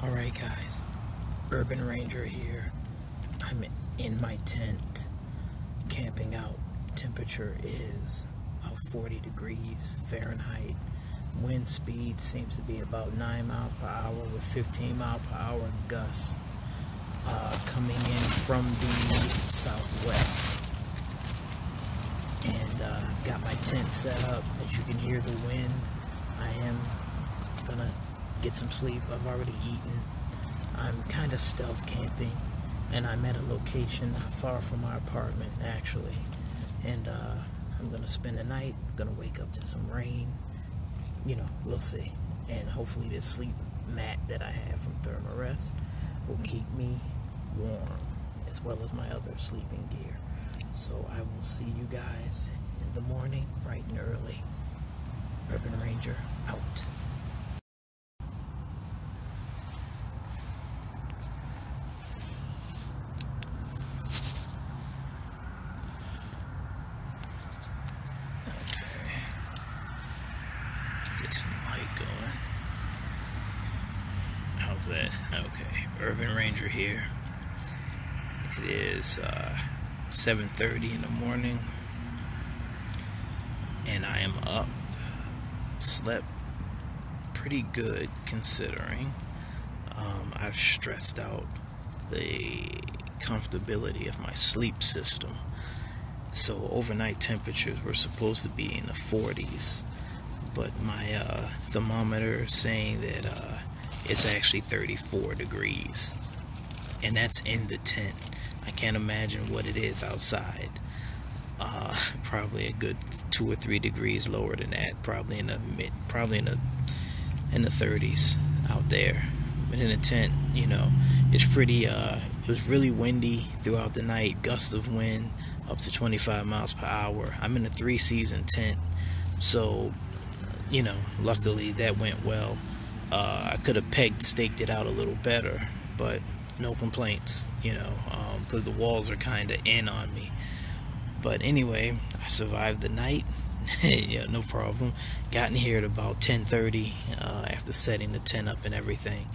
Alright guys, Urban Ranger here. I'm in my tent, camping out. Temperature is about 40 degrees Fahrenheit. Wind speed seems to be about 9 miles per hour with 15 mile per hour gusts coming in from the southwest. And I've got my tent set up. As you can hear the wind, I am gonna get some sleep. I've already eaten. I'm kind of stealth camping, and I'm at a location not far from our apartment actually, and I'm gonna spend the night. I'm gonna wake up to some rain, we'll see, and hopefully this sleep mat that I have from Thermarest will keep me warm, as well as my other sleeping gear. So I will see you guys in the morning, bright and early. Urban Ranger out. Get some light going. How's that? Okay, Urban Ranger here. It is 7:30 in the morning, and I am up. Slept pretty good considering. I've stressed out the comfortability of my sleep system. So overnight temperatures were supposed to be in the 40s, but my thermometer is saying that it's actually 34 degrees, and that's in the tent. I can't imagine what it is outside. Probably a good 2 or 3 degrees lower than that. Probably in the 30s out there. But in a tent, it's pretty. It was really windy throughout the night. Gusts of wind up to 25 miles per hour. I'm in a 3-season tent, so luckily that went well. I could have staked it out a little better, but no complaints, because the walls are kind of in on me. But anyway, I survived the night. Yeah, no problem. Got in here at about 10:30 after setting the tent up and everything.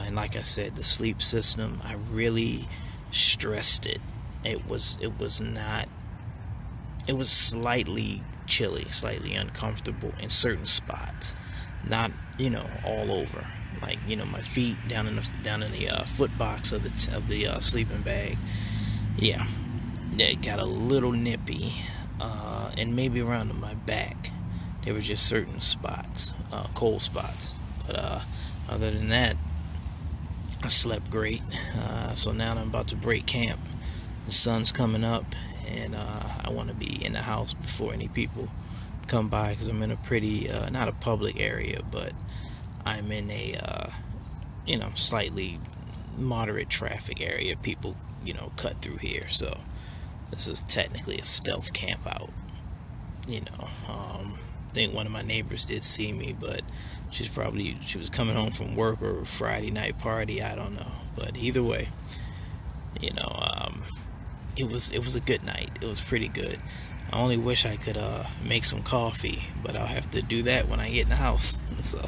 And like I said, the sleep system, I really stressed it. It was slightly chilly, slightly uncomfortable in certain spots. Not, all over. Like, my feet down in the foot box of the sleeping bag. Yeah, it got a little nippy, and maybe around my back. There were just certain spots, cold spots. But other than that, I slept great. So now I'm about to break camp. The sun's coming up, and I want to be in the house before any people come by, because I'm in a pretty not a public area, but I'm in a slightly moderate traffic area. People cut through here, so this is technically a stealth camp out. I think one of my neighbors did see me, but she was coming home from work or a Friday night party, I don't know. But either way, it was a good night. It was pretty good. I only wish I could make some coffee, but I'll have to do that when I get in the house. So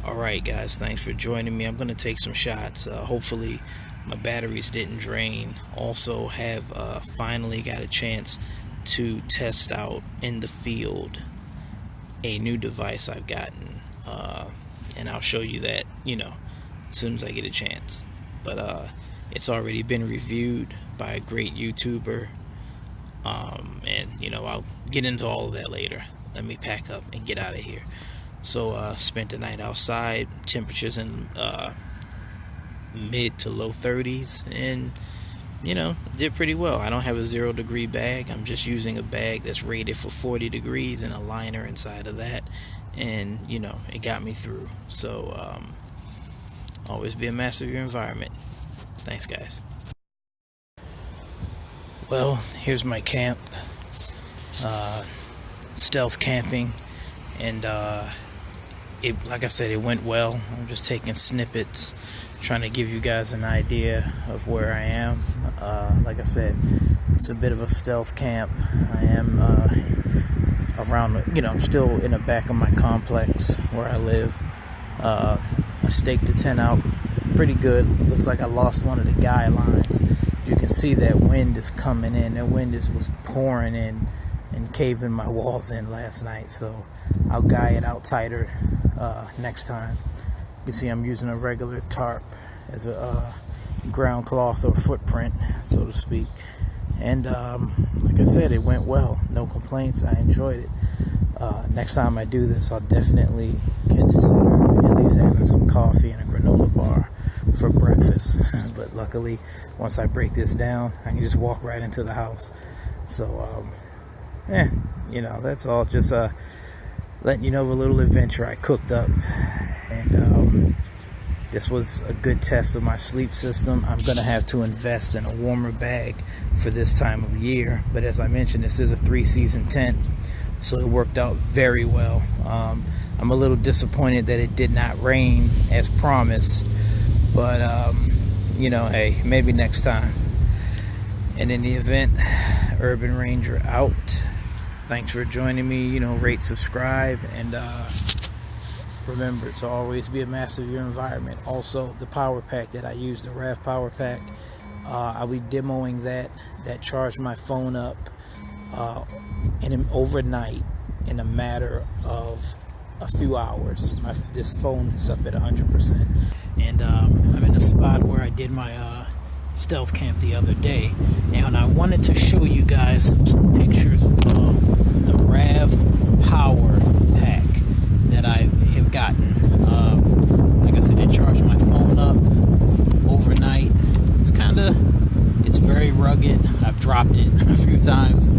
alright guys, thanks for joining me. I'm going to take some shots. Hopefully my batteries didn't drain. Also have finally got a chance to test out in the field a new device I've gotten, and I'll show you that as soon as I get a chance. But it's already been reviewed by a great YouTuber, and I'll get into all of that later. Let me pack up and get out of here. So spent the night outside. Temperatures in mid to low 30s, and did pretty well. I don't have a 0-degree bag. I'm just using a bag that's rated for 40 degrees and a liner inside of that, and it got me through. So always be a master of your environment. Thanks, guys. Well, here's my camp. Stealth camping, and like I said, it went well. I'm just taking snippets, trying to give you guys an idea of where I am. Like I said, it's a bit of a stealth camp. I am around, I'm still in the back of my complex where I live. I staked the tent out pretty good. Looks like I lost one of the guy lines. You can see that wind is coming in. That wind was pouring in and caving my walls in last night, so I'll guy it out tighter next time. You can see I'm using a regular tarp as a ground cloth or footprint, so to speak. And like I said, it went well. No complaints. I enjoyed it. Next time I do this, I'll definitely consider at least having some coffee and a granola bar for breakfast. But luckily, once I break this down, I can just walk right into the house. So that's all. Just letting you know of a little adventure I cooked up. And this was a good test of my sleep system. I'm going to have to invest in a warmer bag for this time of year. But as I mentioned, this is a 3-season tent, so it worked out very well. I'm a little disappointed that it did not rain as promised. But, hey, maybe next time. And in the event, Urban Ranger out. Thanks for joining me. Rate, subscribe, and remember to always be a master of your environment. Also, the power pack that I use, the RAV power pack, I'll be demoing that. That charged my phone up overnight in a matter of a few hours. This phone is up at 100%. And I'm in a spot where I did my stealth camp the other day, and I wanted to show you guys some pictures of the RAV power pack that I have gotten. Like I said, it charged my phone up overnight. It's very rugged. I've dropped it a few times.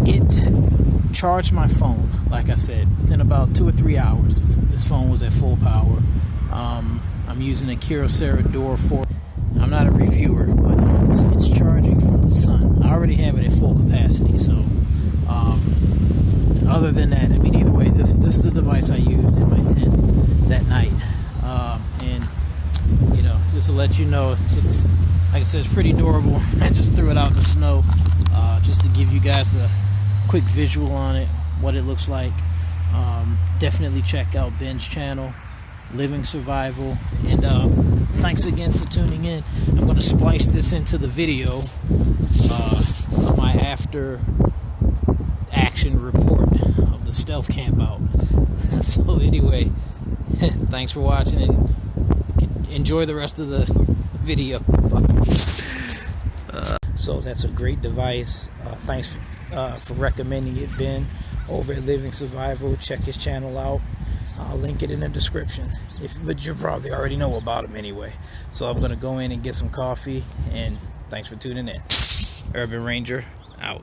It charged my phone, like I said, within about 2 or 3 hours. This phone was at full power. I'm using a Kyocera Door 4. I'm not a reviewer, but it's charging from the sun. I already have it at full capacity, so other than that, either way, this is the device I used in my tent that night. And just to let you know, it's, like I said, it's pretty durable. I just threw it out in the snow just to give you guys a quick visual on it, what it looks like. Definitely check out Ben's channel, Living Survival, and thanks again for tuning in. I'm going to splice this into the video, my after action report of the stealth campout. So anyway, thanks for watching, and enjoy the rest of the video. So that's a great device. Thanks for recommending it, Ben, over at Living Survival. Check his channel out. I'll link it in the description. But you probably already know about him anyway. So I'm going to go in and get some coffee, and thanks for tuning in. Urban Ranger out.